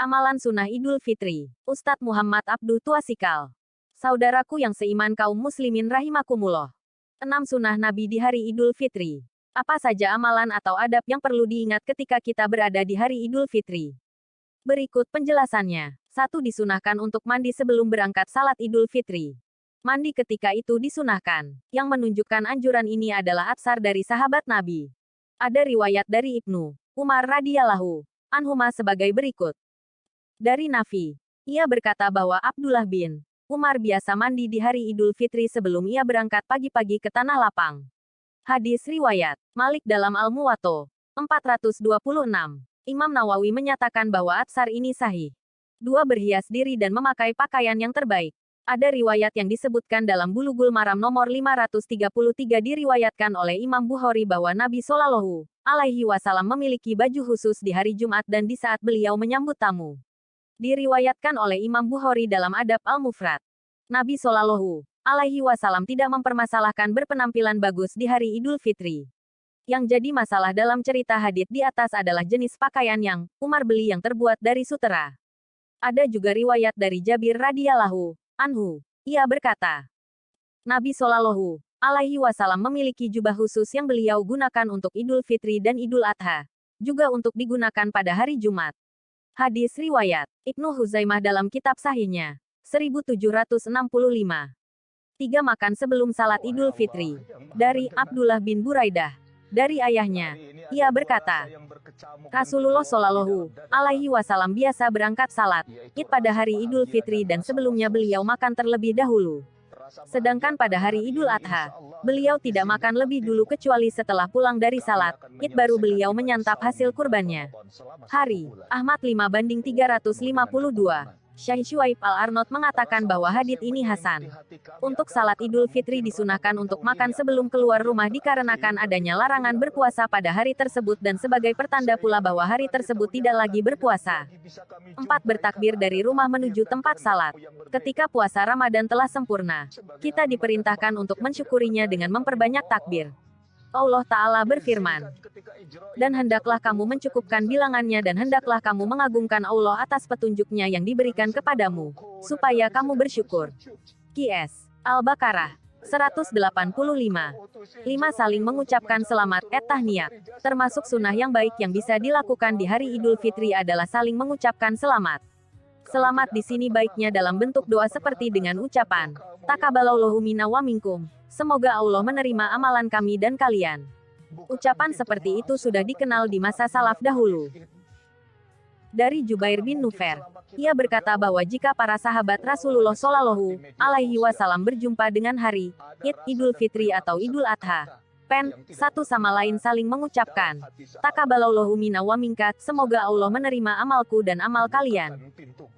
Amalan Sunnah Idul Fitri. Ustadz Muhammad Abduh Tuasikal. Saudaraku yang seiman kaum muslimin rahimakumullah. 6 sunnah Nabi di hari Idul Fitri. Apa saja amalan atau adab yang perlu diingat ketika kita berada di hari Idul Fitri? Berikut penjelasannya. 1. Disunahkan untuk mandi sebelum berangkat salat Idul Fitri. Mandi ketika itu disunahkan. Yang menunjukkan anjuran ini adalah atsar dari sahabat Nabi. Ada riwayat dari Ibnu Umar radhiyallahu anhuma sebagai berikut. Dari Nafi, ia berkata bahwa Abdullah bin Umar biasa mandi di hari Idul Fitri sebelum ia berangkat pagi-pagi ke tanah lapang. Hadis riwayat Malik dalam Al-Muwatta 426. Imam Nawawi menyatakan bahwa atsar ini sahih. 2. Berhias diri dan memakai pakaian yang terbaik. Ada riwayat yang disebutkan dalam Bulughul Maram nomor 533 diriwayatkan oleh Imam Bukhari bahwa Nabi Shallallahu alaihi wasallam memiliki baju khusus di hari Jumat dan di saat beliau menyambut tamu. Diriwayatkan oleh Imam Bukhari dalam Adab Al-Mufrad. Nabi Shallallahu alaihi wasallam tidak mempermasalahkan berpenampilan bagus di hari Idul Fitri. Yang jadi masalah dalam cerita hadits di atas adalah jenis pakaian yang Umar beli yang terbuat dari sutera. Ada juga riwayat dari Jabir radhiyallahu anhu. Ia berkata, Nabi Shallallahu alaihi wasallam memiliki jubah khusus yang beliau gunakan untuk Idul Fitri dan Idul Adha, juga untuk digunakan pada hari Jumat. Hadis riwayat Ibnu Huzaimah dalam kitab sahihnya 1765. 3. Makan sebelum salat Idul Fitri. Dari Abdullah bin Buraidah, dari ayahnya, ia berkata, Rasulullah Shallallahu alaihi wasallam biasa berangkat salat Id pada hari Idul Fitri dan sebelumnya beliau makan terlebih dahulu. Sedangkan pada hari Idul Adha, beliau tidak makan lebih dulu kecuali setelah pulang dari salat Id baru beliau menyantap hasil kurbannya. Hari Ahmad 5/352. Syekh Syuaib Al-Arnaud mengatakan bahwa hadits ini hasan. Untuk salat Idul Fitri disunahkan untuk makan sebelum keluar rumah dikarenakan adanya larangan berpuasa pada hari tersebut dan sebagai pertanda pula bahwa hari tersebut tidak lagi berpuasa. 4. Bertakbir dari rumah menuju tempat salat. Ketika puasa Ramadan telah sempurna, kita diperintahkan untuk mensyukurinya dengan memperbanyak takbir. Allah Ta'ala berfirman, dan hendaklah kamu mencukupkan bilangannya dan hendaklah kamu mengagungkan Allah atas petunjuknya yang diberikan kepadamu, supaya kamu bersyukur. QS Al-Baqarah 185. 5. Saling mengucapkan selamat tahniyat. Termasuk sunnah yang baik yang bisa dilakukan di hari Idul Fitri adalah saling mengucapkan selamat. Selamat di sini baiknya dalam bentuk doa seperti dengan ucapan, Taqabbalallahu minna wa minkum. Semoga Allah menerima amalan kami dan kalian. Ucapan seperti itu sudah dikenal di masa salaf dahulu. Dari Jubair bin Nufair, ia berkata bahwa jika para sahabat Rasulullah Shallallahu alaihi wasallam berjumpa dengan hari Id, Idul Fitri atau Idul Adha, satu sama lain saling mengucapkan, Taqabbalallahu minna wa minka, semoga Allah menerima amalku dan amal kalian.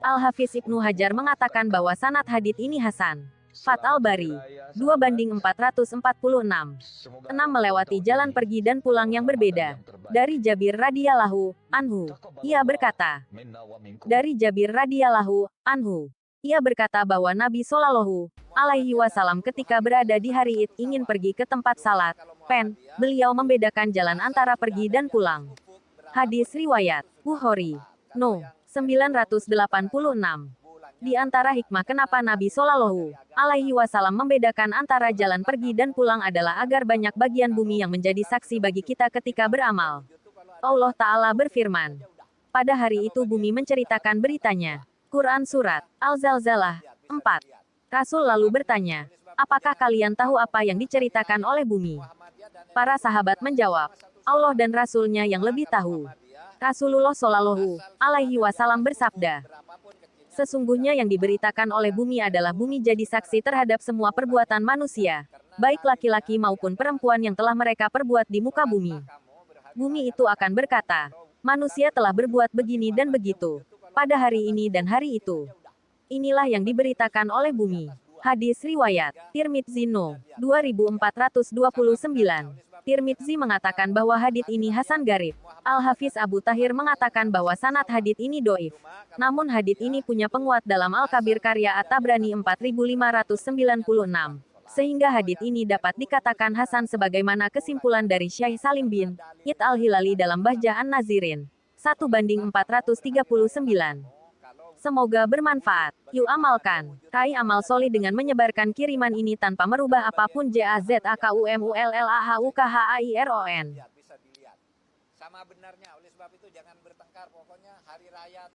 Al-Hafiz Ibnu Hajar mengatakan bahwa sanad hadits ini hasan. Fath Al-Bari 2/446. 6. Melewati jalan pergi dan pulang yang berbeda. Dari Jabir radhiyallahu anhu, ia berkata, dari Jabir radhiyallahu anhu, ia berkata bahwa Nabi Shallallahu alaihi wasallam ketika berada di hari Id ingin pergi ke tempat salat, beliau membedakan jalan antara pergi dan pulang. Hadis riwayat Bukhari No. 986. Di antara hikmah kenapa Nabi Shallallahu alaihi wasallam membedakan antara jalan pergi dan pulang adalah agar banyak bagian bumi yang menjadi saksi bagi kita ketika beramal. Allah Ta'ala berfirman, pada hari itu bumi menceritakan beritanya. Quran Surat Al-Zalzalah 4. Rasul lalu bertanya, apakah kalian tahu apa yang diceritakan oleh bumi? Para sahabat menjawab, Allah dan Rasulnya yang lebih tahu. Rasulullah Shallallahu alaihi wasallam bersabda, sesungguhnya yang diberitakan oleh bumi adalah bumi jadi saksi terhadap semua perbuatan manusia, baik laki-laki maupun perempuan yang telah mereka perbuat di muka bumi. Bumi itu akan berkata, manusia telah berbuat begini dan begitu, pada hari ini dan hari itu. Inilah yang diberitakan oleh bumi. Hadis riwayat Tirmidzi No. 2429. Tirmidzi mengatakan bahwa hadits ini hasan garib. Al-Hafiz Abu Tahir mengatakan bahwa sanad hadits ini doif. Namun hadits ini punya penguat dalam Al-Kabir karya At-Tabrani 4596. Sehingga hadits ini dapat dikatakan hasan sebagaimana kesimpulan dari Syekh Salim bin Id Al-Hilali dalam Bahjah An-Nazirin 1:439. Semoga bermanfaat. Yuk amalkan. Raih amal solih dengan menyebarkan kiriman ini tanpa merubah apapun. JAZAKUMULLAHUKHAIRON. Bisa dilihat. Sama benarnya, oleh sebab itu jangan bertengkar, pokoknya hari raya